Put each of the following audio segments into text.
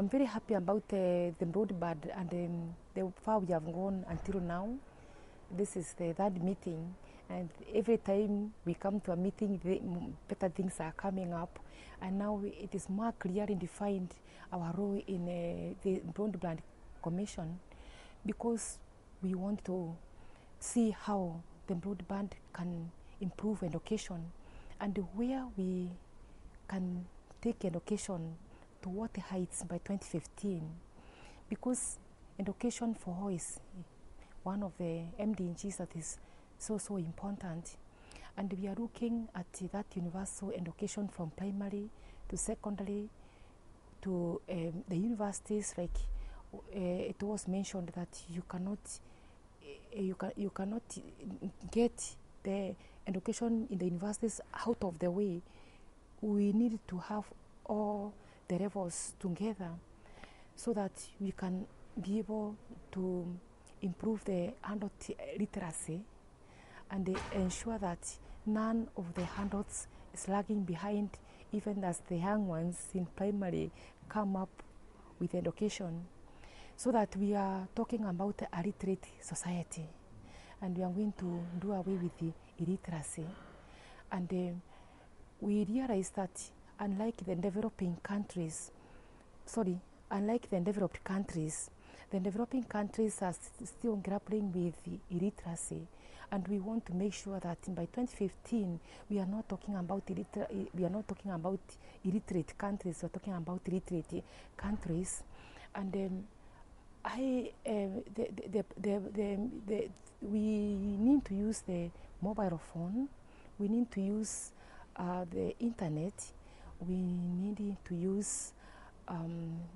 I'm very happy about the broadband and the far we have gone until now. This is the third meeting, and every time we come to a meeting, better things are coming up, and now it is more clearly defined our role in the Broadband Commission, because we want to see how the broadband can improve education and where we can take education to what heights by 2015, because education for all is one of the MDGs that is so important, and we are looking at that universal education from primary to secondary to the universities. Like it was mentioned that you cannot get the education in the universities out of the way. We need to have all the levels together so that we can be able to improve the adult literacy and ensure that none of the adults is lagging behind, even as the young ones in primary come up with education, so that we are talking about a literate society, and we are going to do away with the illiteracy. And we realize that unlike the developed countries, the developing countries are still grappling with illiteracy, and we want to make sure that by 2015 we are not talking about illiterate countries. We're talking about literate countries, and we need to use the mobile phone. We need to use the internet. We need to use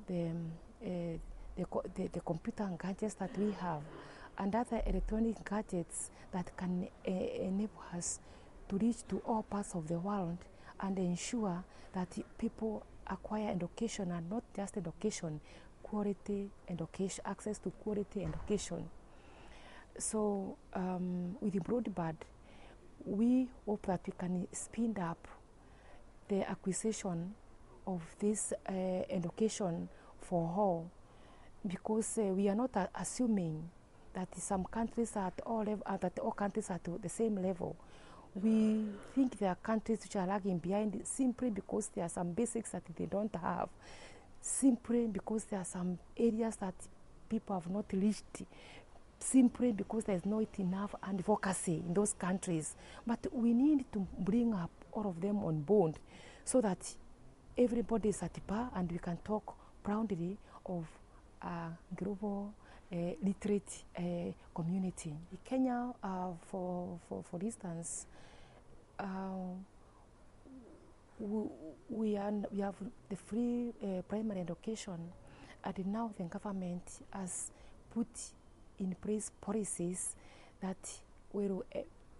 the computer and gadgets that we have, and other electronic gadgets that can enable us to reach to all parts of the world and ensure that people acquire education, and not just education, quality education, access to quality education. So with the broadband, we hope that we can speed up the acquisition of this education for all, because we are not assuming that some countries are at all that all countries are to the same level. We think there are countries which are lagging behind simply because there are some basics that they don't have, simply because there are some areas that people have not reached, simply because there is not enough advocacy in those countries. But we need to bring up all of them on board so that everybody is at par, and we can talk proudly of a global literate community. In Kenya, for instance, we have the free primary education, and now the government has put in place policies that will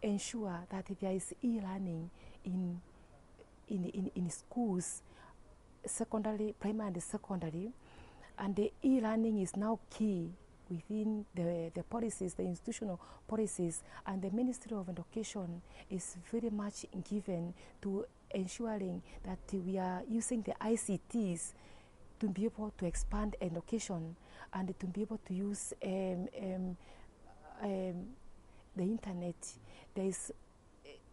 ensure that there is e-learning in schools, secondary, primary and secondary, and the e-learning is now key within the policies, the institutional policies, and the Ministry of Education is very much given to ensuring that we are using the ICTs to be able to expand education and to be able to use the internet.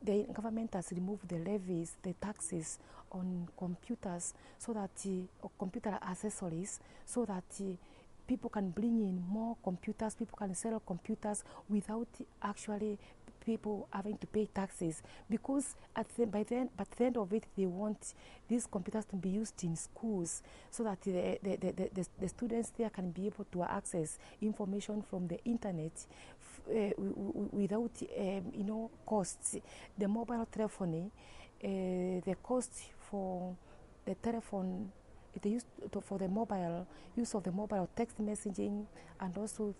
The government has removed the levies, the taxes on computers, so that computer accessories, so that people can bring in more computers, people can sell computers without actually people having to pay taxes, because by the end of it, they want these computers to be used in schools so that the students there can be able to access information from the internet without costs. The mobile telephony, the cost for the telephone, for the mobile use of the mobile text messaging and also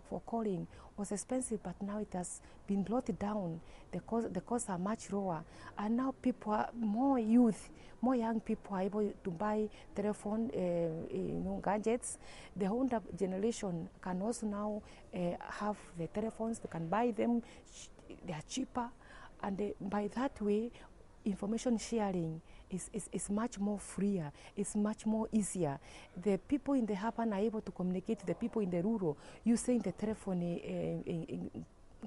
for calling was expensive, but now it has been brought down. The costs are much lower, and now more young people are able to buy telephone gadgets. The older generation can also now have the telephones. They can buy them; they are cheaper, and by that way, information sharing is much more freer. It's much more easier. The people in the urban are able to communicate to the people in the rural using the telephone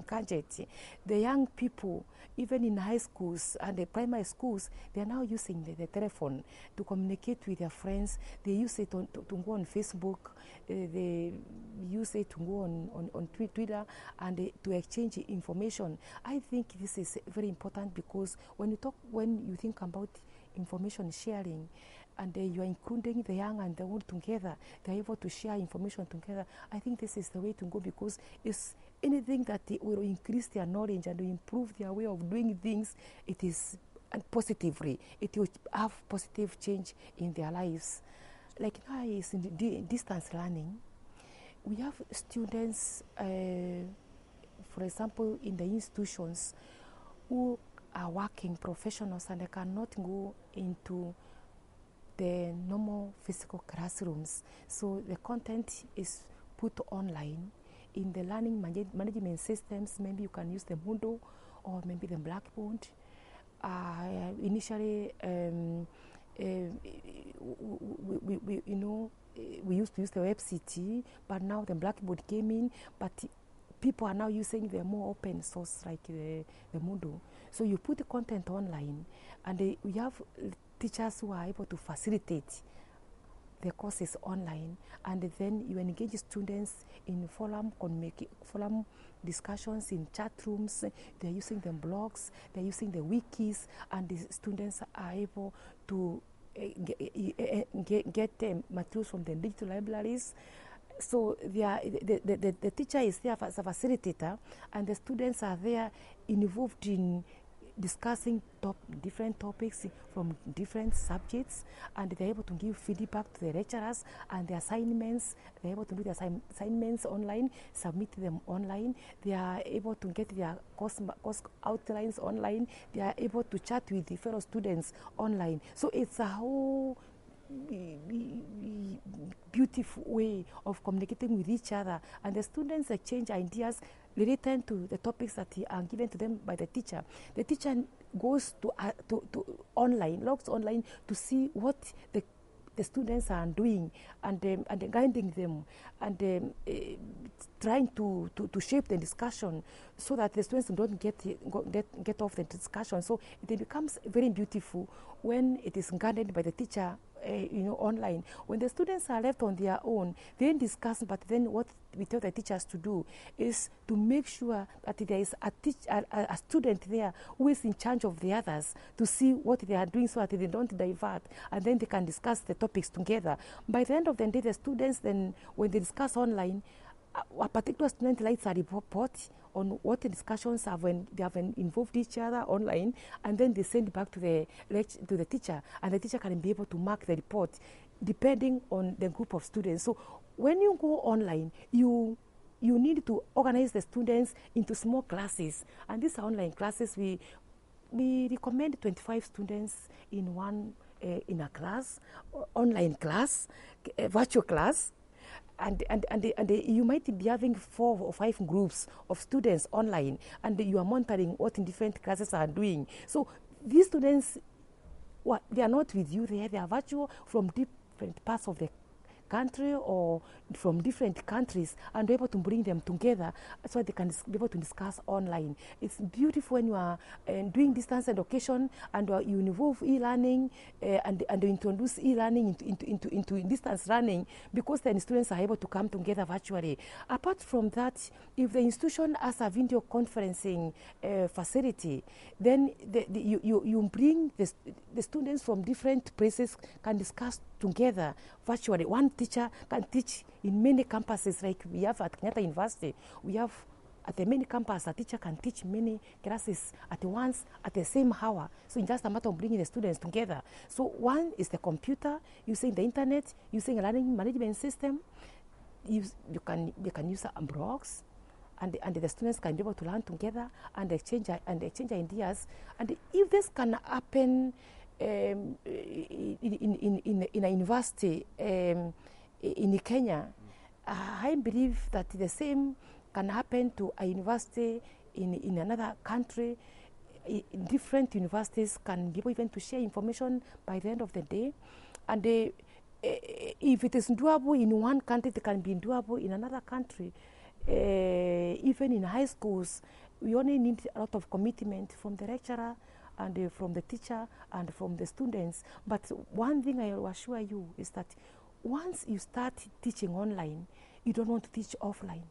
gadget. The young people, even in high schools and the primary schools, they are now using the telephone to communicate with their friends. They use it to go on Facebook. They use it to go on Twitter and to exchange information. I think this is very important because when you think about information sharing, and you are including the young and the old together, they are able to share information together. I think this is the way to go because it's anything that will increase their knowledge and improve their way of doing things. It is positively. It will have positive change in their lives. Like now is in distance learning. We have students, for example, in the institutions who are working professionals and they cannot go into the normal physical classrooms. So the content is put online in the learning management systems. Maybe you can use the Moodle or maybe the Blackboard. Initially, we used to use the WebCT, but now the Blackboard came in. But people are now using the more open source like the Moodle. So you put the content online, and we have teachers who are able to facilitate the courses online, and then you engage students in forum discussions in chat rooms. They're using the blogs, they're using the wikis, and the students are able to get materials from the digital libraries. So the teacher is there as a facilitator, and the students are there involved in discussing different topics from different subjects, and they're able to give feedback to the lecturers and the assignments. They're able to do the assignments online, submit them online. They are able to get their course outlines online. They are able to chat with the fellow students online. So it's a whole beautiful way of communicating with each other, and the students exchange ideas related to the topics that are given to them by the teacher. The teacher goes to online, logs online to see what the students are doing, and guiding them, and trying to shape the discussion so that the students don't get off the discussion. So it becomes very beautiful when it is guided by the teacher. Online. When the students are left on their own, they discuss, but then what we tell the teachers to do is to make sure that there is a student there who is in charge of the others to see what they are doing so that they don't divert, and then they can discuss the topics together. By the end of the day, the students then, when they discuss online, a particular student writes a report on what the discussions have when they have involved each other online, and then they send it back to the teacher, and the teacher can be able to mark the report depending on the group of students. So when you go online, you need to organize the students into small classes, and these are online classes. We recommend 25 students in one in a class, online class, virtual class. And you might be having 4 or 5 groups of students online, and you are monitoring what different classes are doing. So these students, they are not with you there. They are virtual from different parts of the country or from different countries, and we're able to bring them together so they can be able to discuss online. It's beautiful when you are doing distance education and you involve e-learning and introduce e-learning into distance learning, because then students are able to come together virtually. Apart from that, if the institution has a video conferencing facility, then you bring the students from different places can discuss together virtually. One teacher can teach in many campuses, like we have at Kenyatta University. We have at the many campuses, a teacher can teach many classes at once at the same hour. So it's just a matter of bringing the students together. So one is the computer, using the internet, using a learning management system. You can use blogs, and the students can be able to learn together and exchange ideas. And if this can happen in a university in Kenya, I believe that the same can happen to a university in another country. different universities can be able even to share information by the end of the day. And if it is doable in one country, it can be doable in another country. Even in high schools, we only need a lot of commitment from the lecturer and from the teacher and from the students. But one thing I will assure you is that once you start teaching online, you don't want to teach offline.